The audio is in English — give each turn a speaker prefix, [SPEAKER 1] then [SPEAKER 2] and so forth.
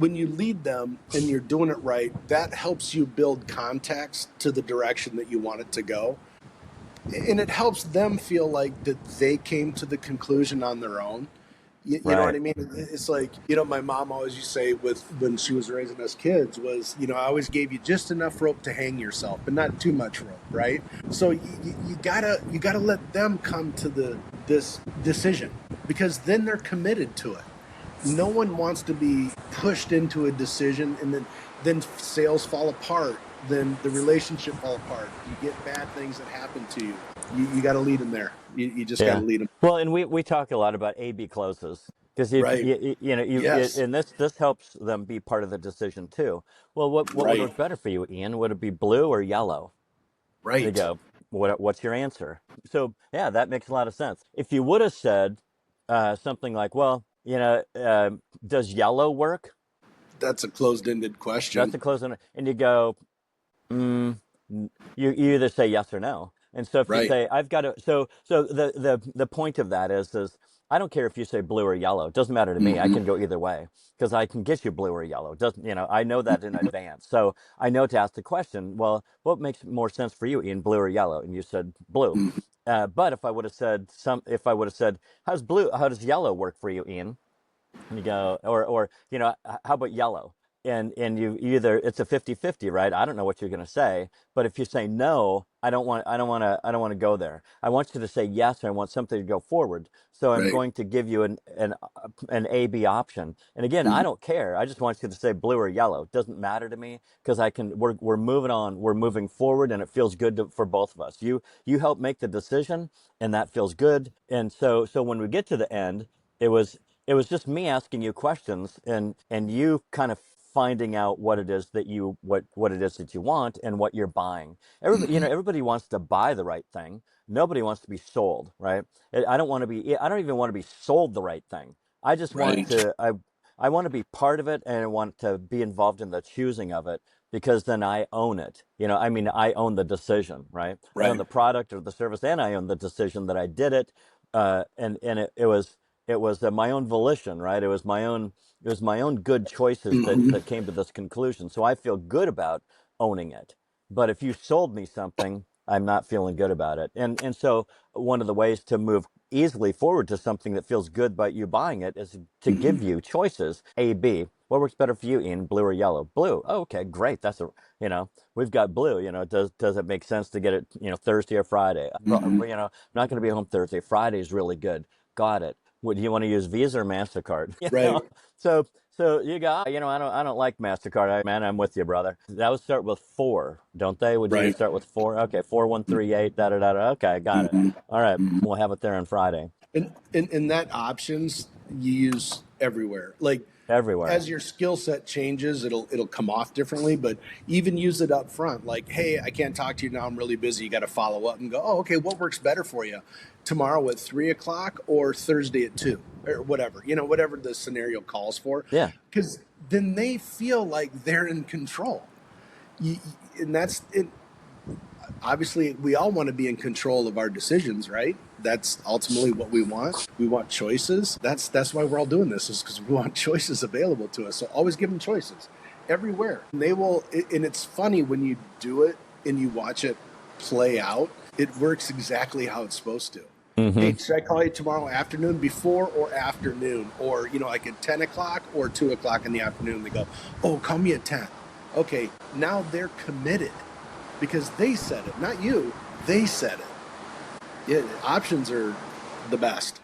[SPEAKER 1] when you lead them and you're doing it right, that helps you build context to the direction that you want it to go. And it helps them feel like that they came to the conclusion on their own. You know what
[SPEAKER 2] Right.
[SPEAKER 1] I mean? It's like, my mom always used to say with when she was raising us kids was, I always gave you just enough rope to hang yourself, but not too much rope, right? So you gotta let them come to this decision, because then they're committed to it. No one wants to be pushed into a decision and then sales fall apart, then the relationship fall apart. You get bad things that happen to you. You got to lead them there. You just got to
[SPEAKER 2] Yeah.
[SPEAKER 1] lead them.
[SPEAKER 2] Well, and we talk a lot about A/B closes because
[SPEAKER 1] Right. Yes.
[SPEAKER 2] and this helps them be part of the decision too. Well, what would
[SPEAKER 1] Right.
[SPEAKER 2] work better for you, Ian? Would it be blue or yellow? They
[SPEAKER 1] Right.
[SPEAKER 2] go, what's your answer? So yeah, that makes a lot of sense. If you would have said something like, well, does yellow work?
[SPEAKER 1] That's a closed-ended
[SPEAKER 2] That's
[SPEAKER 1] question.
[SPEAKER 2] a close one. And you go, mm, you either say yes or no. And so if you
[SPEAKER 1] Right.
[SPEAKER 2] say I've got to, so the point of that is I don't care if you say blue or yellow. It doesn't matter to me. I
[SPEAKER 1] Hmm.
[SPEAKER 2] can go either way because I can get you blue or yellow. It doesn't I know that in advance. So I know to ask the question. Well, what makes more sense for you, Ian, blue or yellow? And you said blue. But if I would have said how does yellow work for you, Ian? And you go, or how about yellow? And you either it's a 50-50, right? I don't know what you're going to say, but if you say no, I don't want to go there. I want you to say yes, and I want something to go forward. So I'm
[SPEAKER 1] Right.
[SPEAKER 2] going to give you an A B option. And again, I
[SPEAKER 1] Mhm.
[SPEAKER 2] don't care. I just want you to say blue or yellow. It doesn't matter to me because we're moving on. We're moving forward, and it feels good for both of us. You help make the decision, and that feels good. And so when we get to the end, it was it was just me asking you questions and you kind of finding out what it is that what it is that you want and what you're buying.
[SPEAKER 1] Mhm.
[SPEAKER 2] Everybody wants to buy the right thing. Nobody wants to be sold, right? I don't even want to be sold the right thing. I just want
[SPEAKER 1] Right.
[SPEAKER 2] to I want to be part of it, and I want to be involved in the choosing of it, because then I own it. I own the decision, right? I own
[SPEAKER 1] Right.
[SPEAKER 2] the product or the service, and I own the decision that I did it. And it was my own volition, right? It was my own good choices that
[SPEAKER 1] Hmm.
[SPEAKER 2] that came to this conclusion. So I feel good about owning it. But if you sold me something, I'm not feeling good about it. And so one of the ways to move easily forward to something that feels good about you buying it is to give
[SPEAKER 1] Hmm.
[SPEAKER 2] you choices A, B. What works better for you, Ian? Blue or yellow? Blue. Oh, okay, great. We've got blue. Does it make sense to get it, Thursday or Friday?
[SPEAKER 1] Hmm.
[SPEAKER 2] I'm not going to be home Thursday. Friday is really good. Got it. Would you want to use Visa or MasterCard?
[SPEAKER 1] Right.
[SPEAKER 2] So you got, I don't like MasterCard. Man, I'm with you, brother. That would start with four, don't they? Would you
[SPEAKER 1] Right.
[SPEAKER 2] start with four? Okay, 4138, da da da da. Okay, got it.
[SPEAKER 1] Hmm.
[SPEAKER 2] All right,
[SPEAKER 1] Hmm.
[SPEAKER 2] we'll have it there on Friday.
[SPEAKER 1] And that options you use everywhere. Like,
[SPEAKER 2] Everywhere.
[SPEAKER 1] as your skill set changes, it'll come off differently. But even use it up front. Like, hey, I can't talk to you now. I'm really busy. You got to follow up and go. Oh, okay. What works better for you? Tomorrow at 3 o'clock or Thursday at 2 or whatever. Whatever the scenario calls for.
[SPEAKER 2] Yeah.
[SPEAKER 1] Because then they feel like they're in control. You, and that's it. Obviously we all want to be in control of our decisions, right? That's ultimately what we want. We want choices. That's why we're all doing this, is because we want choices available to us. So always give them choices everywhere. And they will. And it's funny when you do it and you watch it play out. It works exactly how it's supposed to.
[SPEAKER 2] Mm-hmm.
[SPEAKER 1] Hey, should I call you tomorrow afternoon, before or afternoon, or like at 10 o'clock or 2 o'clock in the afternoon? They go, oh, call me at 10. Okay, now they're committed because they said it, not you. They said it. Yeah, options are the best.